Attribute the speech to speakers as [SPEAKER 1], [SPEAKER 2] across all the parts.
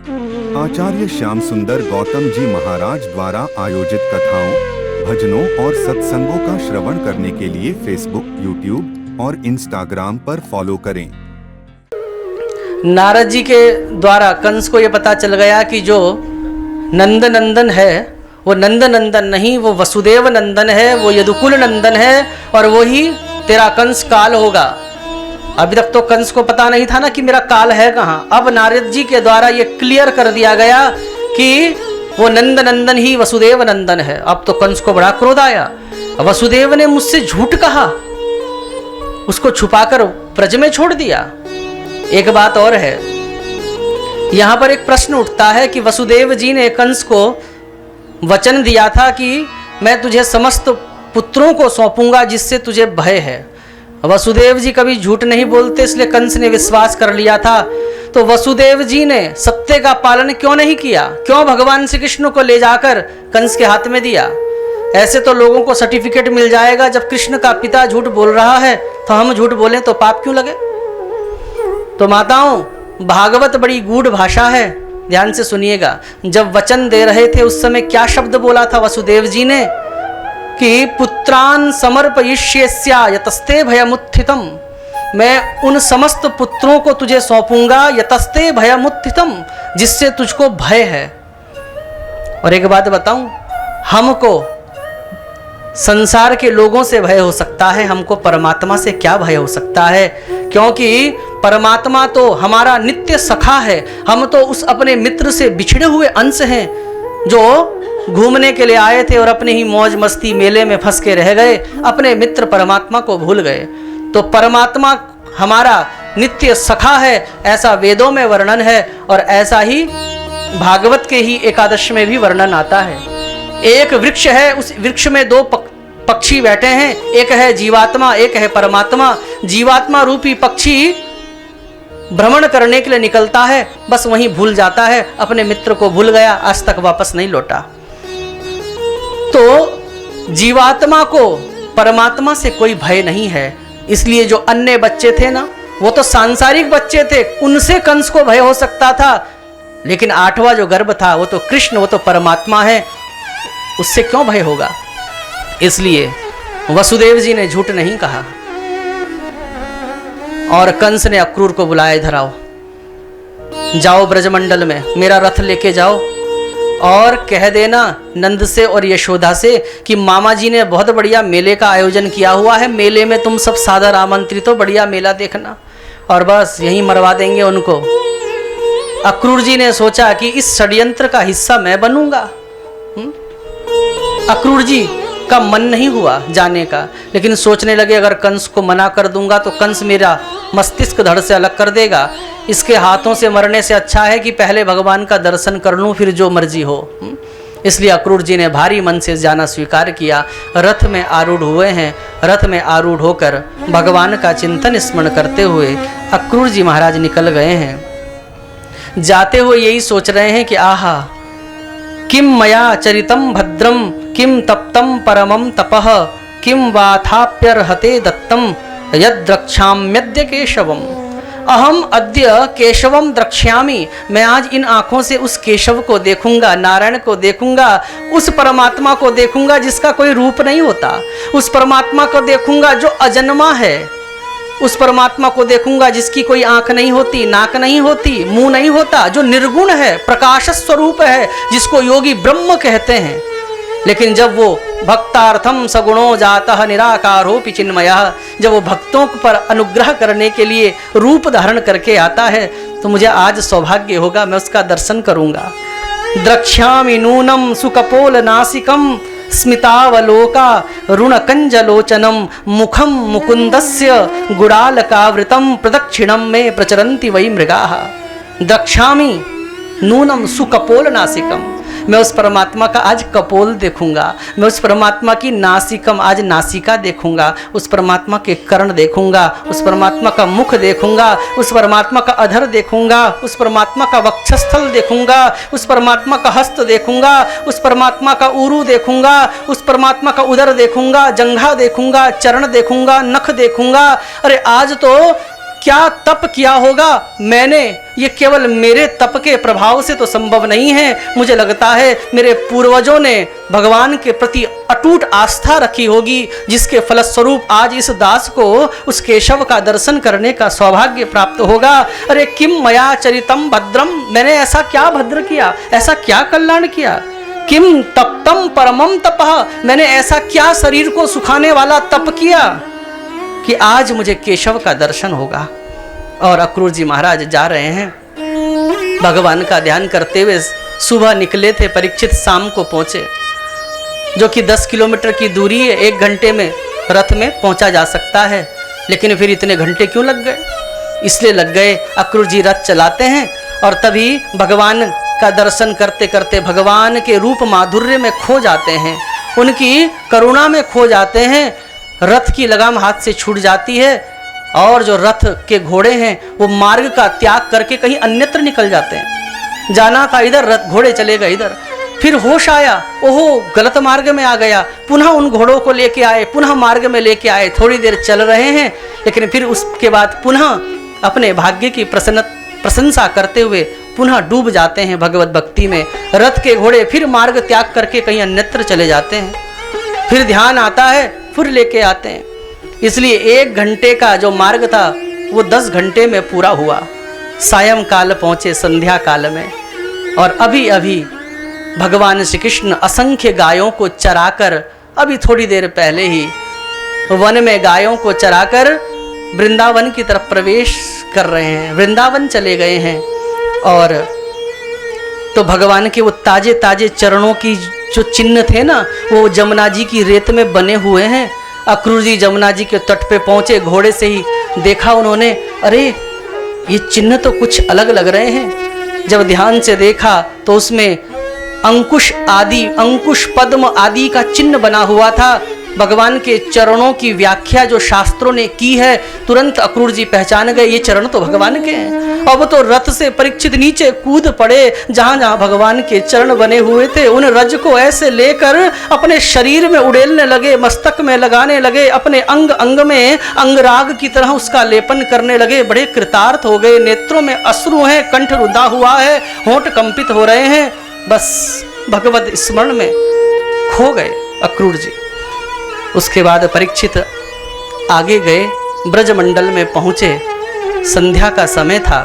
[SPEAKER 1] आचार्य श्याम सुंदर गौतम जी महाराज द्वारा आयोजित कथाओं, भजनों और सत्संगों का श्रवण करने के लिए फेसबुक, यूट्यूब और इंस्टाग्राम पर फॉलो करें।
[SPEAKER 2] नारद जी के द्वारा कंस को यह पता चल गया कि जो नंद नंदन है वो नंद नंदन नहीं, वो वसुदेव नंदन है, वो यदुकुल नंदन है और वो ही तेरा कंस काल होगा। अभी तक तो कंस को पता नहीं था ना कि मेरा काल है कहाँ। अब नारद जी के द्वारा ये क्लियर कर दिया गया कि वो नंद नंदन ही वसुदेव नंदन है। अब तो कंस को बड़ा क्रोध आया। वसुदेव ने मुझसे झूठ कहा, उसको छुपाकर ब्रज में छोड़ दिया। एक बात और है, यहां पर एक प्रश्न उठता है कि वसुदेव जी ने कंस को वचन दिया था कि मैं तुझे समस्त पुत्रों को सौंपूंगा जिससे तुझे भय है। वसुदेव जी कभी झूठ नहीं बोलते, इसलिए कंस ने विश्वास कर लिया था। तो वसुदेव जी ने सत्य का पालन क्यों नहीं किया? क्यों भगवान श्री कृष्ण को ले जाकर कंस के हाथ में दिया? ऐसे तो लोगों को सर्टिफिकेट मिल जाएगा, जब कृष्ण का पिता झूठ बोल रहा है तो हम झूठ बोलें तो पाप क्यों लगे? तो माताओं, भागवत बड़ी गूढ़ भाषा है, ध्यान से सुनिएगा। जब वचन दे रहे थे उस समय क्या शब्द बोला था वसुदेव जी ने कि पुत्रान समर्पयिष्यस्या यतस्ते भयमुत्थितम, मैं उन समस्त पुत्रों को तुझे सौंपूंगा यतस्ते भयमुत्थितम, जिससे तुझको भय है। और एक बात बताऊं, हमको संसार के लोगों से भय हो सकता है, हमको परमात्मा से क्या भय हो सकता है? क्योंकि परमात्मा तो हमारा नित्य सखा है। हम तो उस अपने मित्र से बिछड़े हुए अंश हैं जो घूमने के लिए आए थे और अपने ही मौज मस्ती मेले में फंस के रह गए, अपने मित्र परमात्मा को भूल गए। तो परमात्मा हमारा नित्य सखा है, ऐसा वेदों में वर्णन है और ऐसा ही भागवत के ही एकादश में भी वर्णन आता है। एक वृक्ष है, उस वृक्ष में दो पक्षी बैठे हैं, एक है जीवात्मा, एक है परमात्मा। जीवात्मा रूपी पक्षी भ्रमण करने के लिए निकलता है, बस वहीं भूल जाता है, अपने मित्र को भूल गया, आज तक वापस नहीं लौटा। तो जीवात्मा को परमात्मा से कोई भय नहीं है। इसलिए जो अन्य बच्चे थे ना, वो तो सांसारिक बच्चे थे, उनसे कंस को भय हो सकता था, लेकिन आठवां जो गर्भ था वो तो कृष्ण, वो तो परमात्मा है, उससे क्यों भय होगा? इसलिए वसुदेव जी ने झूठ नहीं कहा। और कंस ने अक्रूर को बुलाया, इधर आओ, जाओ ब्रजमंडल में मेरा रथ लेके जाओ और कह देना नंद से और यशोदा से कि मामा जी ने बहुत बढ़िया मेले का आयोजन किया हुआ है, मेले में तुम सब सादर आमंत्रित हो, बढ़िया मेला देखना। और बस यहीं मरवा देंगे उनको। अक्रूर जी ने सोचा कि इस षड्यंत्र का हिस्सा मैं बनूंगा। अक्रूर जी का मन नहीं हुआ जाने का, लेकिन सोचने लगे अगर कंस को मना कर दूंगा तो कंस मेरा मस्तिष्क धड़ से अलग कर देगा, इसके हाथों से मरने से अच्छा है कि पहले भगवान का दर्शन कर लूं, फिर जो मर्जी हो। इसलिए अक्रूर जी ने भारी मन से जाना स्वीकार किया। रथ में आरूढ़ हुए हैं। रथ में आरूढ़ होकर भगवान का चिंतन स्मरण करते हुए अक्रूर जी महाराज निकल गए हैं। जाते हुए यही सोच रहे हैं कि आहा, किम मया चरितम भद्रम, किम तप्तम परमम तपः, किम वाथाप्यर्हते दत्तम यद्रक्ष्याम्यद्य केशवम। अहम अद्य केशवम द्रक्ष्यामि, मैं आज इन आंखों से उस केशव को देखूंगा, नारायण को देखूंगा, उस परमात्मा को देखूंगा जिसका कोई रूप नहीं होता, उस परमात्मा को देखूंगा जो अजन्मा है, उस परमात्मा को देखूंगा जिसकी कोई आंख नहीं होती, नाक नहीं होती, मुंह नहीं होता, जो निर्गुण है, प्रकाश स्वरूप है, जिसको योगी ब्रह्म कहते हैं। लेकिन जब वो भक्तार्थम सगुणो जातः निराकारोपि चिन्मयः, जब वो भक्तों पर अनुग्रह करने के लिए रूप धारण करके आता है, तो मुझे आज सौभाग्य होगा, मैं उसका दर्शन करूंगा। द्रक्ष्यामि नूनम सुकपोल नासिकम स्मितावलोका ऋणकंजलोचनम मुखम मुकुंदस्य गुड़ालकावृतम प्रदक्षिणम में प्रचरन्ति वै मृगाः। द्रक्ष्यामि नूनम सुकपोल नासिकम, मैं उस परमात्मा का आज कपोल देखूंगा, मैं उस परमात्मा की नासिकम आज नासिका देखूंगा, उस परमात्मा के कर्ण देखूंगा, उस परमात्मा का मुख देखूंगा, उस परमात्मा का अधर देखूंगा, उस परमात्मा का वक्षस्थल देखूंगा, उस परमात्मा का हस्त देखूंगा, उस परमात्मा का ऊरू देखूंगा, उस परमात्मा का उदर देखूंगा, जंघा देखूंगा, चरण देखूंगा, नख देखूंगा। अरे आज तो क्या तप किया होगा मैंने, ये केवल मेरे तप के प्रभाव से तो संभव नहीं है। मुझे लगता है मेरे पूर्वजों ने भगवान के प्रति अटूट आस्था रखी होगी, जिसके फलस्वरूप आज इस दास को उस केशव का दर्शन करने का सौभाग्य प्राप्त होगा। अरे किम मया चरितम भद्रम, मैंने ऐसा क्या भद्र किया, ऐसा क्या कल्याण किया। किम तप्तम परमम तपः, मैंने ऐसा क्या शरीर को सुखाने वाला तप किया कि आज मुझे केशव का दर्शन होगा। और अक्रूर जी महाराज जा रहे हैं भगवान का ध्यान करते हुए। सुबह निकले थे परीक्षित, शाम को पहुंचे, जो कि 10 किलोमीटर की दूरी है। 1 घंटे में रथ में पहुंचा जा सकता है, लेकिन फिर इतने घंटे क्यों लग गए? इसलिए लग गए, अक्रूर जी रथ चलाते हैं और तभी भगवान का दर्शन करते करते भगवान के रूप माधुर्य में खो जाते हैं, उनकी करुणा में खो जाते हैं। रथ की लगाम हाथ से छूट जाती है और जो रथ के घोड़े हैं वो मार्ग का त्याग करके कहीं अन्यत्र निकल जाते हैं। जाना था इधर, रथ घोड़े चले गए इधर। फिर होश आया, ओहो गलत मार्ग में आ गया। पुनः उन घोड़ों को लेके आए, पुनः मार्ग में लेके आए। थोड़ी देर चल रहे हैं, लेकिन फिर उसके बाद पुनः अपने भाग्य की प्रशंसा करते हुए पुनः डूब जाते हैं भगवत भक्ति में। रथ के घोड़े फिर मार्ग त्याग करके कहीं अन्यत्र चले जाते हैं। फिर ध्यान आता है, फिर लेके आते हैं। इसलिए 1 घंटे का जो मार्ग था वो 10 घंटे में पूरा हुआ। सायं काल पहुंचे, संध्या काल में, और अभी अभी भगवान श्री कृष्ण असंख्य गायों को चराकर, अभी थोड़ी देर पहले ही वन में गायों को चराकर वृंदावन की तरफ प्रवेश कर रहे हैं, वृंदावन चले गए हैं। और तो भगवान के वो ताजे ताजे चरणों की जो चिन्ह थे ना, वो जमुना जी की रेत में बने हुए हैं। अक्रूर जी जमुना जी के तट पे पहुंचे, घोड़े से ही देखा उन्होंने, अरे ये चिन्ह तो कुछ अलग लग रहे हैं। जब ध्यान से देखा तो उसमें अंकुश पद्म आदि का चिन्ह बना हुआ था। भगवान के चरणों की व्याख्या जो शास्त्रों ने की है, तुरंत अक्रूर जी पहचान गए ये चरण तो भगवान के हैं। अब तो रथ से परीक्षित नीचे कूद पड़े, जहां जहां भगवान के चरण बने हुए थे उन रज को ऐसे लेकर अपने शरीर में उड़ेलने लगे, मस्तक में लगाने लगे, अपने अंग अंग में अंगराग की तरह उसका लेपन करने लगे। बड़े कृतार्थ हो गए, नेत्रों में अश्रु हैं, कंठ रुदा हुआ है, होंठ कंपित हो रहे हैं। बस भगवत स्मरण में खो गए अक्रूर जी। उसके बाद परीक्षित आगे गए, ब्रजमंडल में पहुंचे। संध्या का समय था।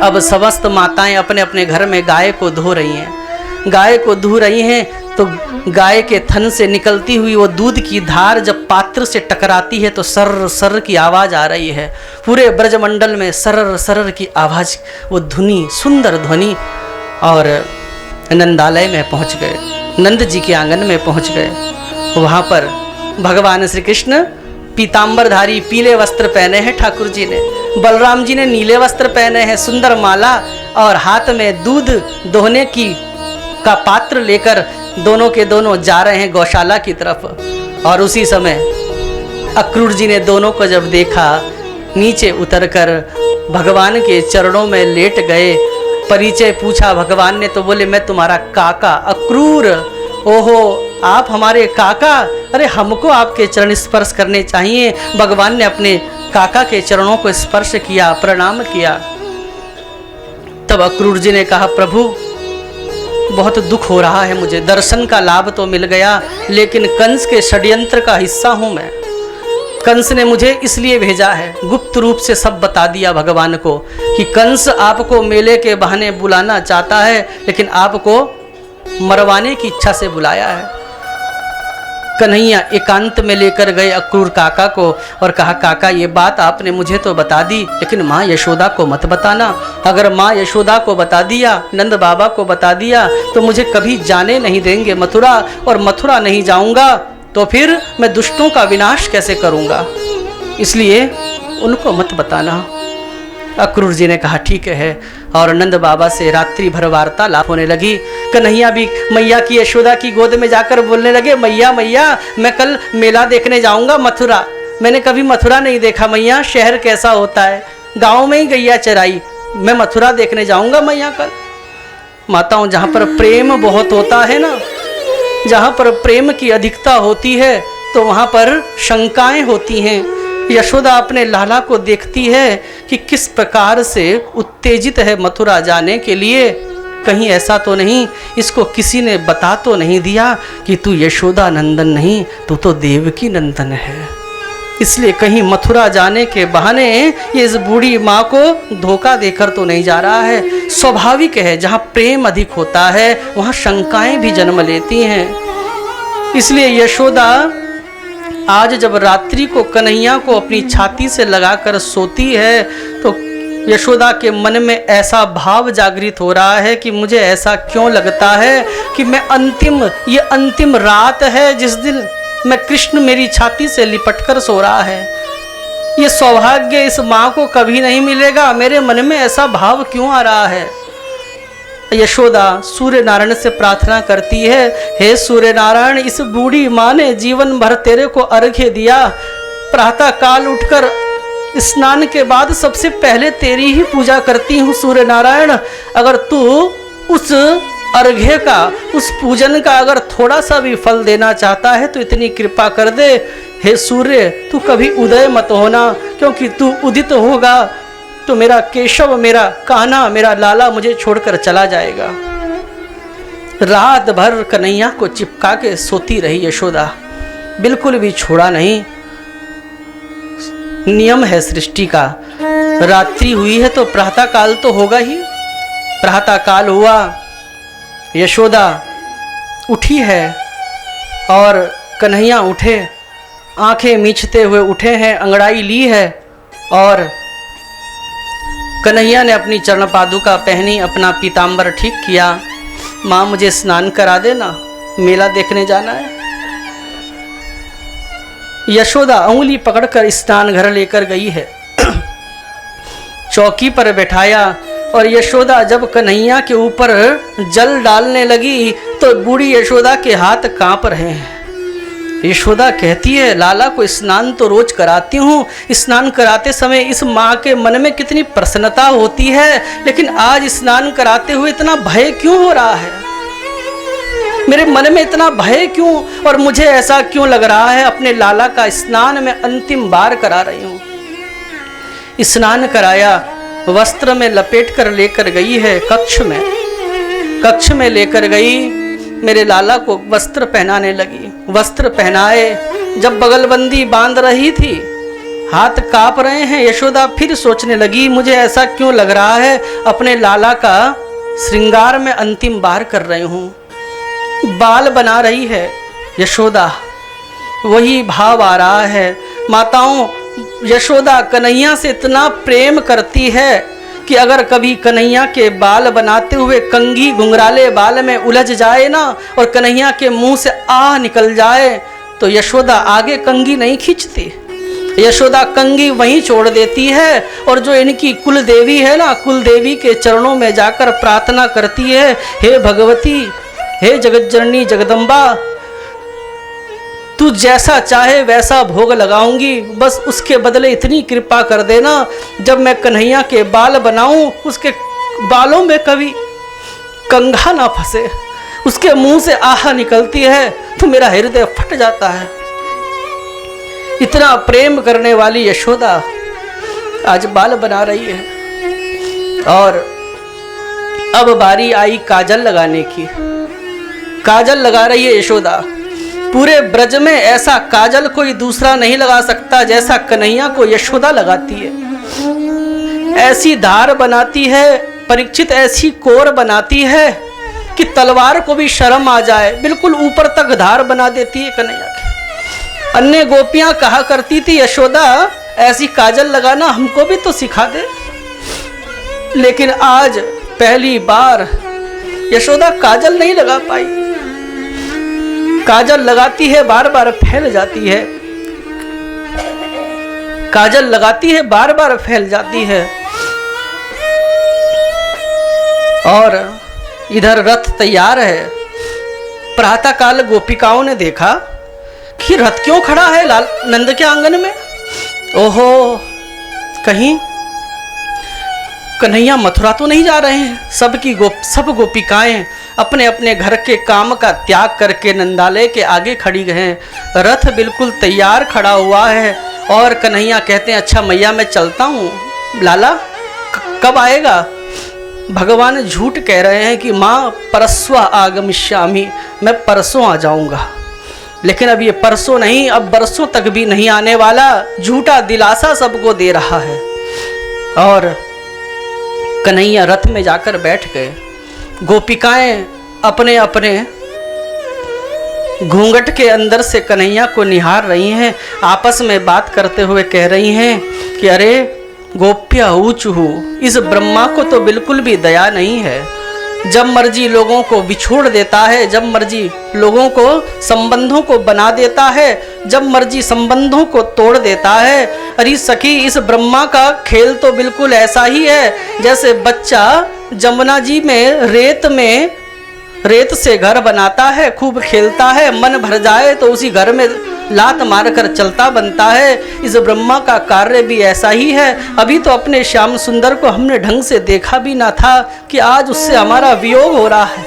[SPEAKER 2] अब समस्त माताएं अपने अपने घर में गाय को धो रही हैं। गाय को धो रही हैं तो गाय के थन से निकलती हुई वो दूध की धार जब पात्र से टकराती है तो सर्र सर्र की आवाज़ आ रही है। पूरे ब्रजमंडल में सर्र सर्र की आवाज़, वो धुनी, सुंदर ध्वनि। और नंदालय में पहुंच गए, नंद जी के आंगन में पहुंच गए। वहाँ पर भगवान श्री कृष्ण पीतांबरधारी पीले वस्त्र पहने हैं ठाकुर जी ने, बलराम जी ने नीले वस्त्र पहने हैं, सुंदर माला, और हाथ में दूध दोहने का पात्र लेकर दोनों के दोनों जा रहे हैं गौशाला की तरफ। और उसी समय अक्रूर जी ने दोनों को जब देखा, नीचे उतरकर भगवान के चरणों में लेट गए। परिचय पूछा भगवान ने तो बोले, मैं तुम्हारा काका अक्रूर। ओहो, आप हमारे काका, अरे हमको आपके चरण स्पर्श करने चाहिए। भगवान ने अपने काका के चरणों को स्पर्श किया, प्रणाम किया। तब अक्रूर जी ने कहा, प्रभु बहुत दुख हो रहा है मुझे, दर्शन का लाभ तो मिल गया लेकिन कंस के षड्यंत्र का हिस्सा हूं मैं। कंस ने मुझे इसलिए भेजा है, गुप्त रूप से सब बता दिया भगवान को कि कंस आपको मेले के बहाने बुलाना चाहता है, लेकिन आपको मरवाने की इच्छा से बुलाया है। कन्हैया एकांत में लेकर गए अक्रूर काका को और कहा, काका ये बात आपने मुझे तो बता दी, लेकिन माँ यशोदा को मत बताना। अगर माँ यशोदा को बता दिया, नंद बाबा को बता दिया तो मुझे कभी जाने नहीं देंगे मथुरा, और मथुरा नहीं जाऊंगा तो फिर मैं दुष्टों का विनाश कैसे करूंगा, इसलिए उनको मत बताना। अक्रूर जी ने कहा ठीक है, और नंद बाबा से रात्रि भर वार्तालाप होने लगी। कन्हैया भी मैया की यशोदा की गोद में जाकर बोलने लगे, मैया मैया मैं कल मेला देखने जाऊंगा मथुरा, मैंने कभी मथुरा नहीं देखा मैया, शहर कैसा होता है, गांव में ही गैया चराई, मैं मथुरा देखने जाऊंगा मैया कल। माताओं, जहाँ पर प्रेम बहुत होता है ना, जहाँ पर प्रेम की अधिकता होती है तो वहाँ पर शंकाएं होती हैं। यशोदा अपने लाला को देखती है कि किस प्रकार से उत्तेजित है मथुरा जाने के लिए। कहीं ऐसा तो नहीं इसको किसी ने बता तो नहीं दिया कि तू यशोदा नंदन नहीं, तू तो देवकी नंदन है। इसलिए कहीं मथुरा जाने के बहाने ये इस बूढ़ी माँ को धोखा देकर तो नहीं जा रहा है। स्वाभाविक है, जहाँ प्रेम अधिक होता है वहाँ शंकाएं भी जन्म लेती हैं। इसलिए यशोदा आज जब रात्रि को कन्हैया को अपनी छाती से लगाकर सोती है तो यशोदा के मन में ऐसा भाव जागृत हो रहा है कि मुझे ऐसा क्यों लगता है कि ये अंतिम रात है जिस दिन मैं कृष्ण मेरी छाती से लिपटकर सो रहा है। ये सौभाग्य इस माँ को कभी नहीं मिलेगा। मेरे मन में ऐसा भाव क्यों आ रहा है। यशोदा सूर्य नारायण से प्रार्थना करती है, हे सूर्य नारायण, इस बूढ़ी माँ ने जीवन भर तेरे को अर्घ्य दिया। प्रातः काल उठकर स्नान के बाद सबसे पहले तेरी ही पूजा करती हूँ सूर्य नारायण। अगर तू उस अर्घ्य का, उस पूजन का अगर थोड़ा सा भी फल देना चाहता है तो इतनी कृपा कर दे। हे सूर्य, तू कभी उदय मत होना, क्योंकि तू उदित होगा तो मेरा केशव, मेरा कान्हा, मेरा लाला मुझे छोड़कर चला जाएगा। रात भर कन्हैया को चिपका के सोती रही यशोदा, बिल्कुल भी छोड़ा नहीं। नियम है सृष्टि का, रात्रि हुई है तो प्रातः काल तो होगा ही। प्रातः काल हुआ, यशोदा उठी है और कन्हैया उठे, आंखें मींचते हुए उठे हैं, अंगड़ाई ली है और कन्हैया ने अपनी चरण पादुका पहनी, अपना पीताम्बर ठीक किया। माँ मुझे स्नान करा देना, मेला देखने जाना है। यशोदा उंगली पकड़कर स्नान घर लेकर गई है, चौकी पर बैठाया और यशोदा जब कन्हैया के ऊपर जल डालने लगी तो बूढ़ी यशोदा के हाथ कांप रहे हैं। यशोदा कहती है, लाला को स्नान तो रोज कराती हूँ, स्नान कराते समय इस माँ के मन में कितनी प्रसन्नता होती है, लेकिन आज स्नान कराते हुए इतना भय क्यों हो रहा है। मेरे मन में इतना भय क्यों और मुझे ऐसा क्यों लग रहा है। अपने लाला का स्नान मैं अंतिम बार करा रही हूँ। स्नान कराया, वस्त्र में लपेट कर लेकर गई है कक्ष में लेकर गई, मेरे लाला को वस्त्र पहनाने लगी। वस्त्र पहनाए, जब बगलबंदी बांध रही थी, हाथ कांप रहे हैं। यशोदा फिर सोचने लगी, मुझे ऐसा क्यों लग रहा है, अपने लाला का श्रृंगार में अंतिम बार कर रही हूँ। बाल बना रही है यशोदा, वही भाव आ रहा है। माताओं, यशोदा कन्हैया से इतना प्रेम करती है कि अगर कभी कन्हैया के बाल बनाते हुए कंघी घुंघराले बाल में उलझ जाए ना और कन्हैया के मुंह से आह निकल जाए तो यशोदा आगे कंघी नहीं खींचती। यशोदा कंघी वहीं छोड़ देती है और जो इनकी कुल देवी है ना, कुल देवी के चरणों में जाकर प्रार्थना करती है, हे भगवती, हे जगज्जननी जगदम्बा, तू जैसा चाहे वैसा भोग लगाऊंगी, बस उसके बदले इतनी कृपा कर देना, जब मैं कन्हैया के बाल बनाऊं उसके बालों में कभी कंघा ना फंसे। उसके मुंह से आह निकलती है तो मेरा हृदय फट जाता है। इतना प्रेम करने वाली यशोदा आज बाल बना रही है। और अब बारी आई काजल लगाने की। काजल लगा रही है यशोदा। पूरे ब्रज में ऐसा काजल कोई दूसरा नहीं लगा सकता जैसा कन्हैया को यशोदा लगाती है। ऐसी धार बनाती है परीक्षित, ऐसी कोर बनाती है कि तलवार को भी शर्म आ जाए, बिल्कुल ऊपर तक धार बना देती है कन्हैया की। अन्य गोपियां कहा करती थी, यशोदा ऐसी काजल लगाना हमको भी तो सिखा दे। लेकिन आज पहली बार यशोदा काजल नहीं लगा पाई। काजल लगाती है, बार बार फैल जाती है। काजल लगाती है, बार बार फैल जाती है। और इधर रथ तैयार है। प्रातः काल गोपिकाओं ने देखा कि रथ क्यों खड़ा है लाल नंद के आंगन में। ओहो, कहीं कन्हैया मथुरा तो नहीं जा रहे हैं। सब गोपिकाएं अपने अपने घर के काम का त्याग करके नंदालय के आगे खड़ी हैं। रथ बिल्कुल तैयार खड़ा हुआ है और कन्हैया कहते हैं अच्छा मैया मैं चलता हूँ, लाला कब आएगा? भगवान झूठ कह रहे हैं कि माँ परस्वा आगमिष्यामि, मैं परसों आ जाऊँगा। लेकिन अब ये परसों नहीं, अब बरसों तक भी नहीं आने वाला, झूठा दिलासा सबको दे रहा है। और कन्हैया रथ में जाकर बैठ गए। गोपिकाएं अपने अपने घूंघट के अंदर से कन्हैया को निहार रही हैं, आपस में बात करते हुए कह रही हैं कि अरे गोप्या ऊचू, इस ब्रह्मा को तो बिल्कुल भी दया नहीं है। जब मर्जी लोगों को बिछोड़ देता है, जब मर्जी लोगों को संबंधों को बना देता है, जब मर्जी संबंधों को तोड़ देता है। अरे सखी, इस ब्रह्मा का खेल तो बिल्कुल ऐसा ही है जैसे बच्चा जमुना जी में रेत से घर बनाता है, खूब खेलता है, मन भर जाए तो उसी घर में लात मारकर चलता बनता है। इस ब्रह्मा का कार्य भी ऐसा ही है। अभी तो अपने श्याम सुंदर को हमने ढंग से देखा भी ना था कि आज उससे हमारा वियोग हो रहा है।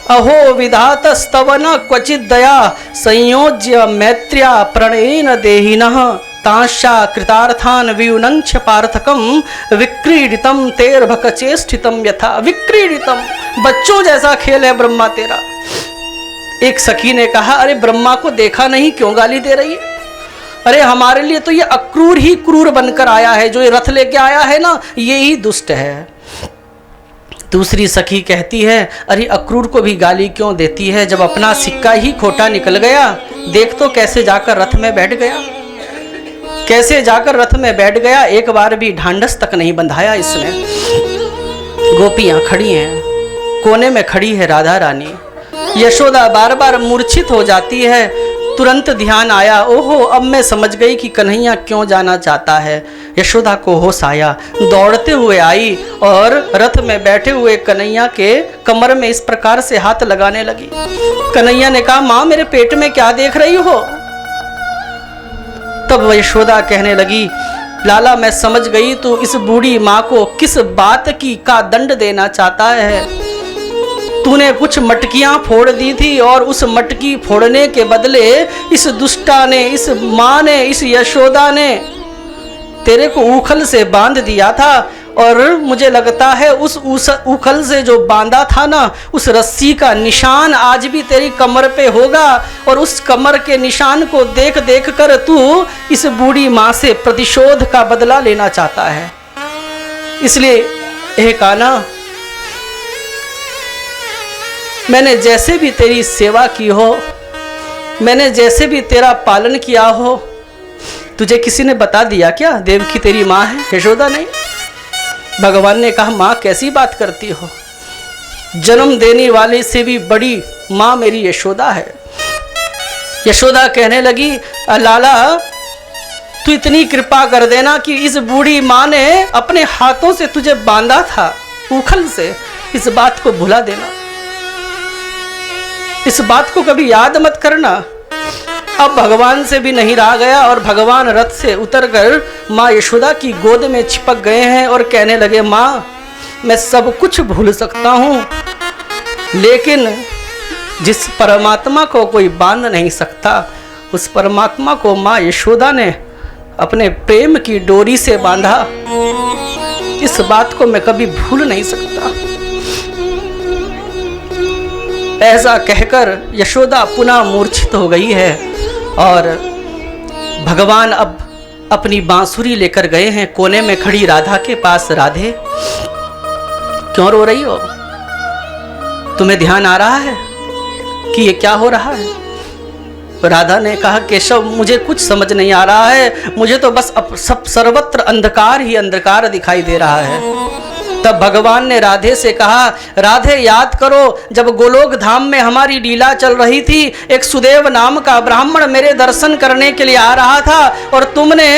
[SPEAKER 2] अहो विधात स्तवन क्वचित दया संयोज्य मैत्र्या प्रणयेन देहिनः तांशा कृतार्थान वियुनंक्ष पार्थकम विक्रीडितम तेर्भक चेष्टितम यथा। विक्रीडितम, बच्चों जैसा खेल है ब्रह्मा तेरा। एक सखी ने कहा अरे ब्रह्मा को देखा नहीं, क्यों गाली दे रही है? अरे हमारे लिए तो ये अक्रूर ही क्रूर बनकर आया है, जो ये रथ लेके आया है ना, ये ही दुष्ट है। दूसरी सखी कहती है अरे अक्रूर को भी गाली क्यों देती है, जब अपना सिक्का ही खोटा निकल गया। देख तो कैसे जाकर रथ में बैठ गया, कैसे जाकर रथ में बैठ गया, एक बार भी ढांढस तक नहीं बंधाया इसने। गोपियां खड़ी हैं, कोने में खड़ी है राधा रानी। यशोदा बार बार मूर्छित हो जाती है। तुरंत ध्यान आया, ओहो अब मैं समझ गई कि कन्हैया क्यों जाना चाहता है। यशोदा को होश आया, दौड़ते हुए आई और रथ में बैठे हुए कन्हैया के कमर में इस प्रकार से हाथ लगाने लगी। कन्हैया ने कहा माँ मेरे पेट में क्या देख रही हो? तब यशोदा कहने लगी लाला मैं समझ गई तू इस बूढ़ी माँ को किस बात की का दंड देना चाहता है। तूने कुछ मटकियां फोड़ दी थी और उस मटकी फोड़ने के बदले इस दुष्टा ने, इस माँ ने, इस यशोदा ने तेरे को उखल से बांध दिया था। और मुझे लगता है उस उखल से जो बांधा था ना, उस रस्सी का निशान आज भी तेरी कमर पे होगा। और उस कमर के निशान को देख देख कर तू इस बूढ़ी माँ से प्रतिशोध का बदला लेना चाहता है। इसलिए हे कान्हा, मैंने जैसे भी तेरी सेवा की हो, मैंने जैसे भी तेरा पालन किया हो, तुझे किसी ने बता दिया क्या देवकी तेरी माँ है? यशोदा नहीं। भगवान ने कहा माँ कैसी बात करती हो, जन्म देने वाले से भी बड़ी माँ मेरी यशोदा है। यशोदा कहने लगी लाला तू इतनी कृपा कर देना कि इस बूढ़ी माँ ने अपने हाथों से तुझे बांधा था उखल से, इस बात को भुला देना, इस बात को कभी याद मत करना। अब भगवान से भी नहीं रहा गया और भगवान रथ से उतरकर माँ यशोदा की गोद में चिपक गए हैं और कहने लगे माँ मैं सब कुछ भूल सकता हूँ, लेकिन जिस परमात्मा को कोई बांध नहीं सकता उस परमात्मा को माँ यशोदा ने अपने प्रेम की डोरी से बांधा। इस बात को मैं कभी भूल नहीं सकता। ऐसा कहकर यशोदा पुनः मूर्छित हो गई है और भगवान अब अपनी बांसुरी लेकर गए हैं कोने में खड़ी राधा के पास। राधे क्यों रो रही हो? तुम्हें ध्यान आ रहा है कि ये क्या हो रहा है? राधा ने कहा केशव मुझे कुछ समझ नहीं आ रहा है, मुझे तो बस सब सर्वत्र अंधकार ही अंधकार दिखाई दे रहा है। तब भगवान ने राधे से कहा राधे याद करो जब गोलोक धाम में हमारी लीला चल रही थी, एक सुदेव नाम का ब्राह्मण मेरे दर्शन करने के लिए आ रहा था और तुमने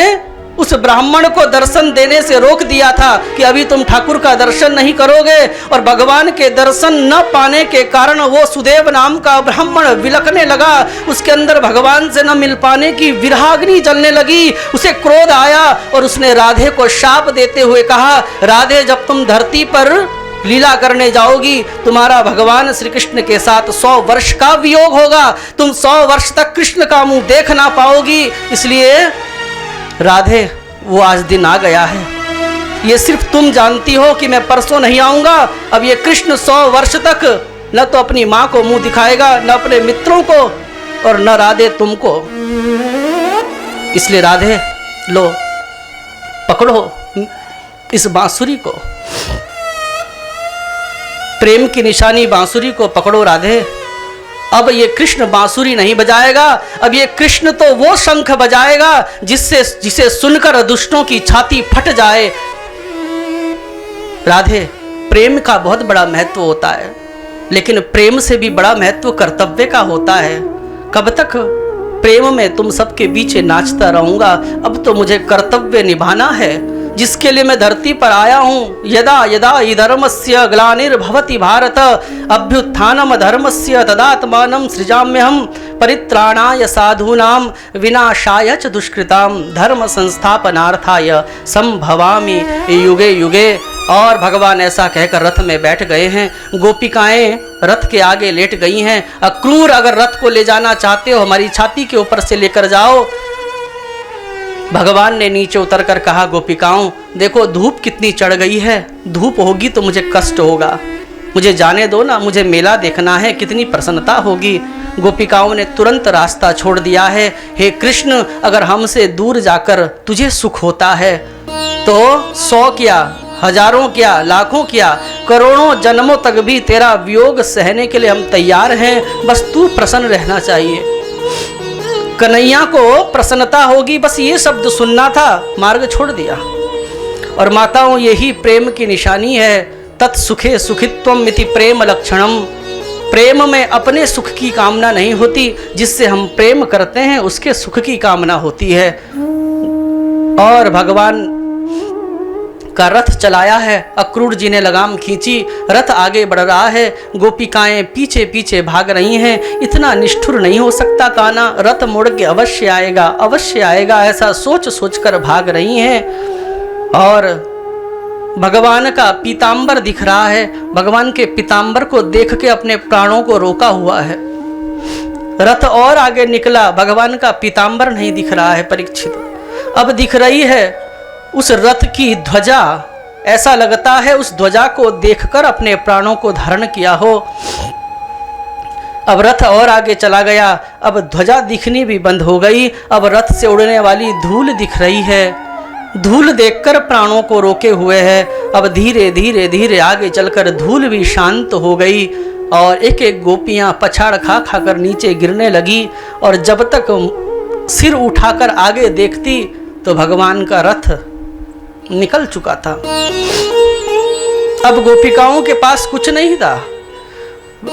[SPEAKER 2] उस ब्राह्मण को दर्शन देने से रोक दिया था कि अभी तुम ठाकुर का दर्शन नहीं करोगे। और भगवान के दर्शन न पाने के कारण वो सुदेव नाम का ब्राह्मण विलखने लगा, उसके अंदर भगवान से न मिल पाने की विरहाग्नि जलने लगी। उसे क्रोध आया और उसने राधे को शाप देते हुए कहा राधे जब तुम धरती पर लीला करने जाओगी तुम्हारा भगवान श्री कृष्ण के साथ 100 वर्ष का वियोग होगा, तुम 100 वर्ष तक कृष्ण का मुंह देख ना पाओगी। इसलिए राधे वो आज दिन आ गया है। ये सिर्फ तुम जानती हो कि मैं परसों नहीं आऊंगा। अब ये कृष्ण 100 वर्ष तक न तो अपनी माँ को मुंह दिखाएगा, न अपने मित्रों को, और न राधे तुमको। इसलिए राधे लो, पकड़ो इस बांसुरी को, प्रेम की निशानी बांसुरी को पकड़ो राधे। अब ये कृष्ण बांसुरी नहीं बजाएगा, अब ये कृष्ण तो वो शंख बजाएगा जिसे सुनकर दुष्टों की छाती फट जाए। राधे, प्रेम का बहुत बड़ा महत्व होता है, लेकिन प्रेम से भी बड़ा महत्व कर्तव्य का होता है। कब तक प्रेम में तुम सबके बीच नाचता रहूंगा? अब तो मुझे कर्तव्य निभाना है, जिसके लिए मैं धरती पर आया हूँ। यदा यदा हि धर्मस्य ग्लानिर्भवति भारत अभ्युत्थानम धर्मस्य तदात्मानं सृजाम्यहम् परित्राणाय साधूनां विनाशाय च दुष्कृतां धर्म संस्थापनार्थाय संभवामि युगे युगे। और भगवान ऐसा कहकर रथ में बैठ गए हैं। गोपिकाएं रथ के आगे लेट गई हैं। अक्रूर, अगर रथ को ले जाना चाहते हो हमारी छाती के ऊपर से लेकर जाओ। भगवान ने नीचे उतरकर कहा, गोपिकाओं देखो धूप कितनी चढ़ गई है, धूप होगी तो मुझे कष्ट होगा, मुझे जाने दो ना, मुझे मेला देखना है, कितनी प्रसन्नता होगी। गोपिकाओं ने तुरंत रास्ता छोड़ दिया है। हे कृष्ण, अगर हमसे दूर जाकर तुझे सुख होता है तो 100 क्या, हजारों क्या, लाखों क्या, करोड़ों जन्मों तक भी तेरा वियोग सहने के लिए हम तैयार हैं। बस तू प्रसन्न रहना चाहिए, कन्हैया को प्रसन्नता होगी, बस ये शब्द सुनना था। मार्ग छोड़ दिया। और माताओं, यही प्रेम की निशानी है। तत्सुखे सुखित्वम इति प्रेम लक्षणम। प्रेम में अपने सुख की कामना नहीं होती, जिससे हम प्रेम करते हैं उसके सुख की कामना होती है। और भगवान का रथ चलाया है, अक्रूर जी ने लगाम खींची, रथ आगे बढ़ रहा है, गोपिकाएं पीछे पीछे भाग रही हैं। इतना निष्ठुर नहीं हो सकता कान्हा, रथ मुड़ के अवश्य आएगा, अवश्य आएगा, ऐसा सोच सोच कर भाग रही हैं। और भगवान का पीतांबर दिख रहा है। भगवान के पीतांबर को देख के अपने प्राणों को रोका हुआ है। रथ और आगे निकला, भगवान का पीतांबर नहीं दिख रहा है परीक्षित। अब दिख रही है उस रथ की ध्वजा। ऐसा लगता है उस ध्वजा को देखकर अपने प्राणों को धारण किया हो। अब रथ और आगे चला गया, अब ध्वजा दिखनी भी बंद हो गई। अब रथ से उड़ने वाली धूल दिख रही है। धूल देखकर प्राणों को रोके हुए है। अब धीरे धीरे धीरे आगे चलकर धूल भी शांत हो गई और एक एक गोपियां पछाड़ खा खाकर नीचे गिरने लगी। और जब तक सिर उठाकर आगे देखती तो भगवान का रथ निकल चुका था। अब गोपिकाओं के पास कुछ नहीं था।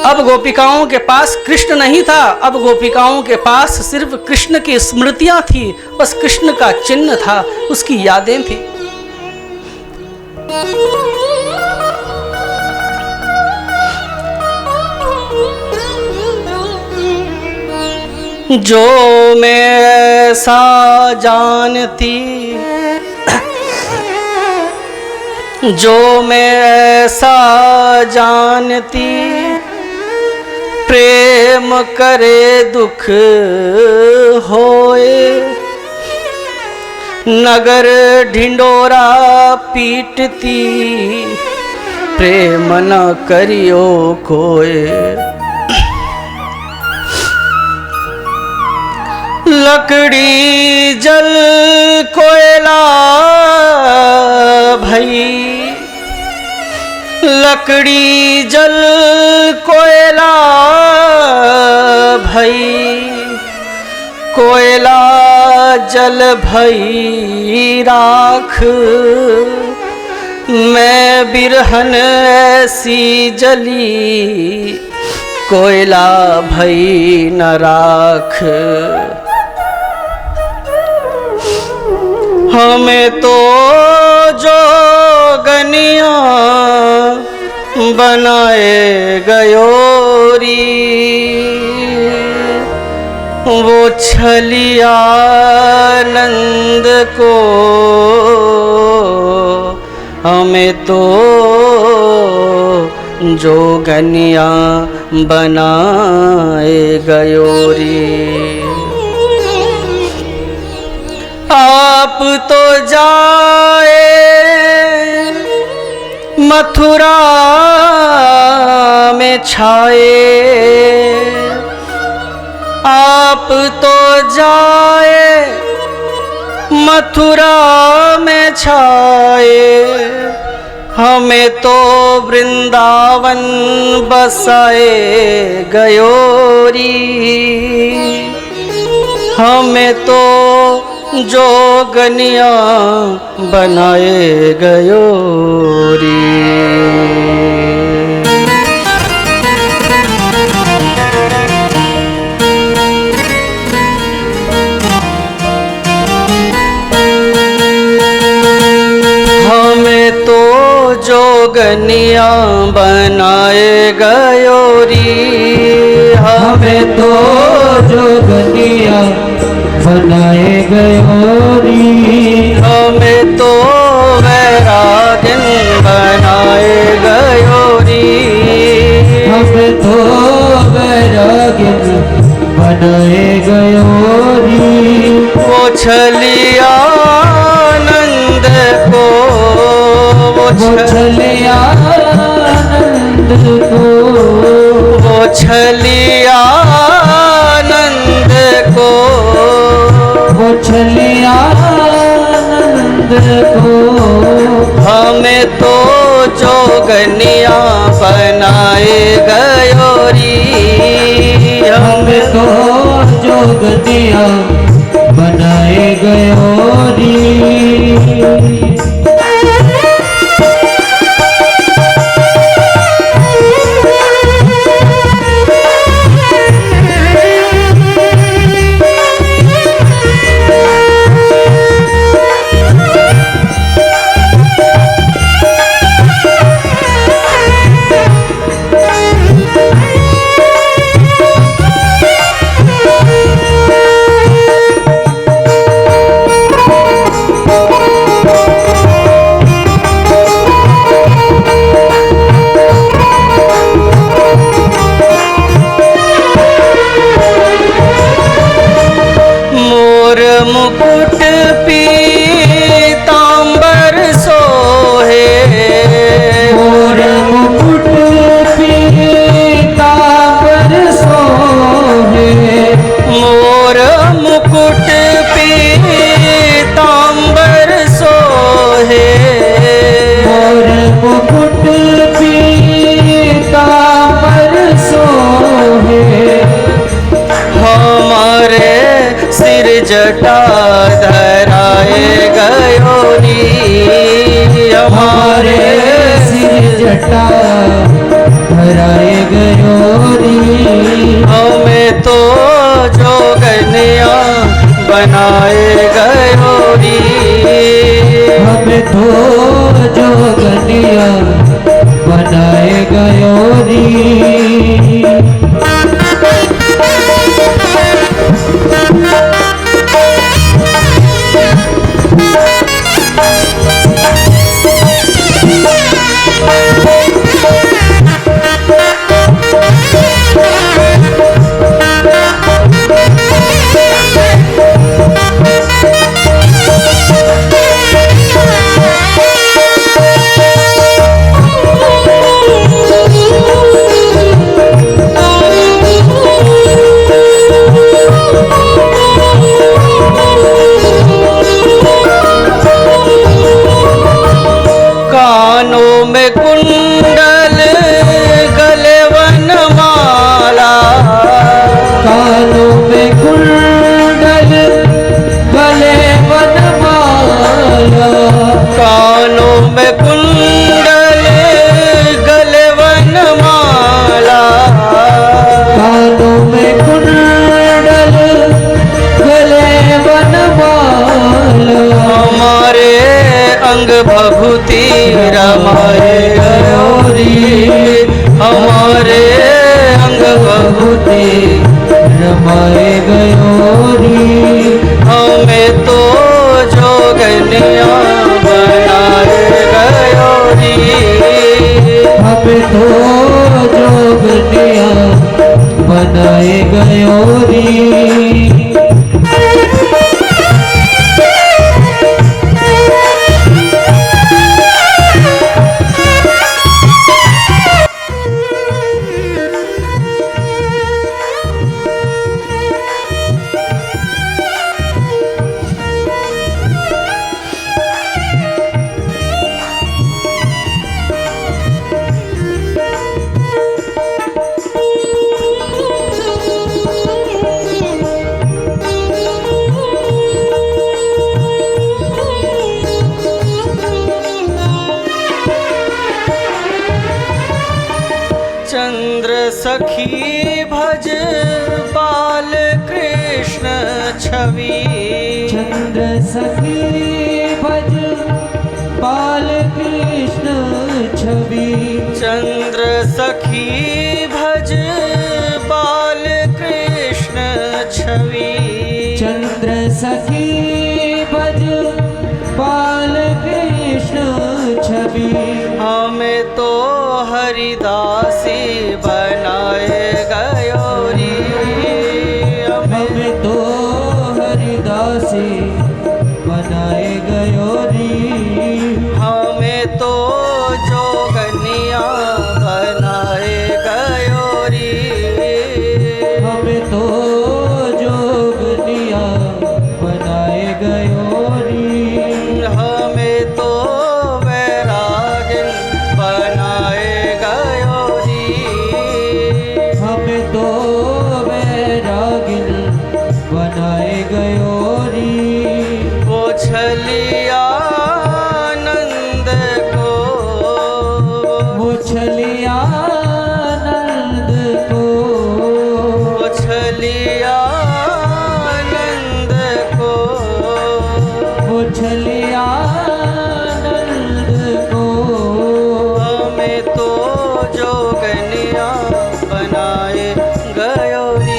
[SPEAKER 2] अब गोपिकाओं के पास कृष्ण नहीं था। अब गोपिकाओं के पास सिर्फ कृष्ण की स्मृतियां थी, बस कृष्ण का चिन्ह था, उसकी यादें थी। जो मैं ऐसा जानती, जो मैं ऐसा जानती, प्रेम करे दुख होए, नगर ढिंडोरा पीटती, प्रेम न करियो कोय। लकड़ी जल कोयला भई, लकड़ी जल कोयला भई, कोयला जल भई राख, मैं बिरहन ऐसी जली, कोयला भई न राख। हमें तो जोगनिया बनाए गयोरी, वो छलिया नंद को, हमें तो जोगनिया बनाए गयोरी। आप तो जाए मथुरा में छाए, आप तो जाए मथुरा में छाए, हमें तो वृंदावन बसाए गयोरी, हमें तो जोगनिया बनाए गयोरी। हमें तो जोगनिया बनाए गयोरी,
[SPEAKER 3] हमें तो जोगनिया बनाए गयोरी,
[SPEAKER 2] हमें तो वैरागिन बनाए गयोरी,
[SPEAKER 3] हमें तो वैरागिन बनाए गयोरी।
[SPEAKER 2] वो छलिया नंद को, वो
[SPEAKER 3] छलिया नंद को,
[SPEAKER 2] वो छलिया नंद को,
[SPEAKER 3] वो छलिया नंद को,
[SPEAKER 2] हमें तो जोगनिया बनाए गयोरी,
[SPEAKER 3] हमें तो जोगनिया बनाए गयोरी।
[SPEAKER 2] मुकुट पीतांबर सोहे,
[SPEAKER 3] मोर मुकुट पीतांबर सोहे,
[SPEAKER 2] मोर मुकुट पीतांबर सोहे,
[SPEAKER 3] मोर मुकुट पीतांबर सोहे,
[SPEAKER 2] हमारे सिर जटा धराए गयोरी,
[SPEAKER 3] हमारे सिर जटा धराए गयोरी,
[SPEAKER 2] हमें तो जोगनिया बनाए गयोरी,
[SPEAKER 3] हमें तो जोगनिया बनाए गयोरी।
[SPEAKER 2] कानों में कुंडल गले वनमाला,
[SPEAKER 3] कानों में कुंडल गले वनमाला,
[SPEAKER 2] कानों में कुंडल गले वनमाला,
[SPEAKER 3] कानों में कुंडल गले वनमाला,
[SPEAKER 2] हमारे अंग भभूति रमाए गयोरी, हमारे अंग भभूति
[SPEAKER 3] रमाए गयोरी,
[SPEAKER 2] हमें तो जोगनिया बनाए गयोरी,
[SPEAKER 3] हमें तो जोगनिया बनाए गयोरी।
[SPEAKER 2] चंद्र सखी भज बाल कृष्ण छवि
[SPEAKER 3] चंद्र सखी भज बाल कृष्ण छवि
[SPEAKER 2] चंद्र सखी भज बाल कृष्ण छवि
[SPEAKER 3] चंद्र सखी भज बाल कृष्ण छवि
[SPEAKER 2] हमें तो हरिदासी बनाए गयोरी
[SPEAKER 3] हमें तो हरिदासी बनाए गयोरी
[SPEAKER 2] हमें तो जोगनिया बनाए गयोरी
[SPEAKER 3] हमें तो जोगनिया बनाए गयोरी
[SPEAKER 2] हमें तो वैरागिन बनाए गयोरी
[SPEAKER 3] हमें तो वैरागिन बनाए गयोरी
[SPEAKER 2] वो छलिया नंद को
[SPEAKER 3] वो छलिया नंद को
[SPEAKER 2] वो छलिया नंद को
[SPEAKER 3] वो छलिया नंद को
[SPEAKER 2] हमें तो जोगनिया बनाए गयोरी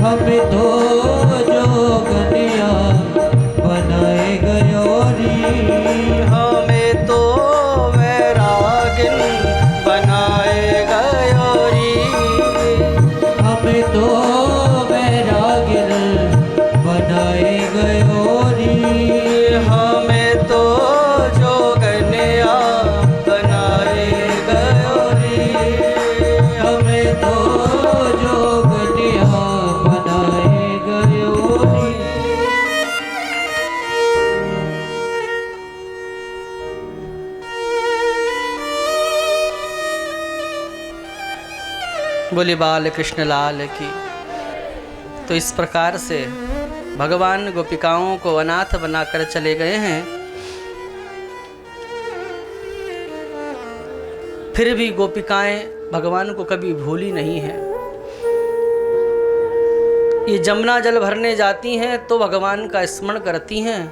[SPEAKER 3] हमें तो जोगनिया बनाए गयोरी
[SPEAKER 2] हमें तो वैरागिन बनाए गयोरी
[SPEAKER 3] हमें तो वैरागिन बनाए गयोरी
[SPEAKER 2] हमें तो जोगनिया बनाए गयोरी
[SPEAKER 3] हमें तो जोगनिया बनाए गयोरी
[SPEAKER 2] बोले बाल कृष्ण लाल की। तो इस प्रकार से भगवान गोपिकाओं को अनाथ बनाकर चले गए हैं। फिर भी गोपिकाएं भगवान को कभी भूली नहीं हैं। ये जमुना जल भरने जाती हैं तो भगवान का स्मरण करती हैं,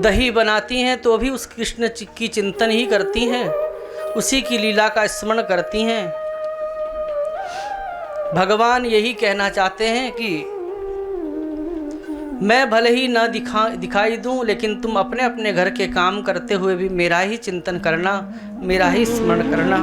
[SPEAKER 2] दही बनाती हैं तो भी उस कृष्ण की चिंतन ही करती हैं, उसी की लीला का स्मरण करती हैं। भगवान यही कहना चाहते हैं कि मैं भले ही ना दिखाई दूं, लेकिन तुम अपने अपने घर के काम करते हुए भी मेरा ही चिंतन करना, मेरा ही स्मरण करना।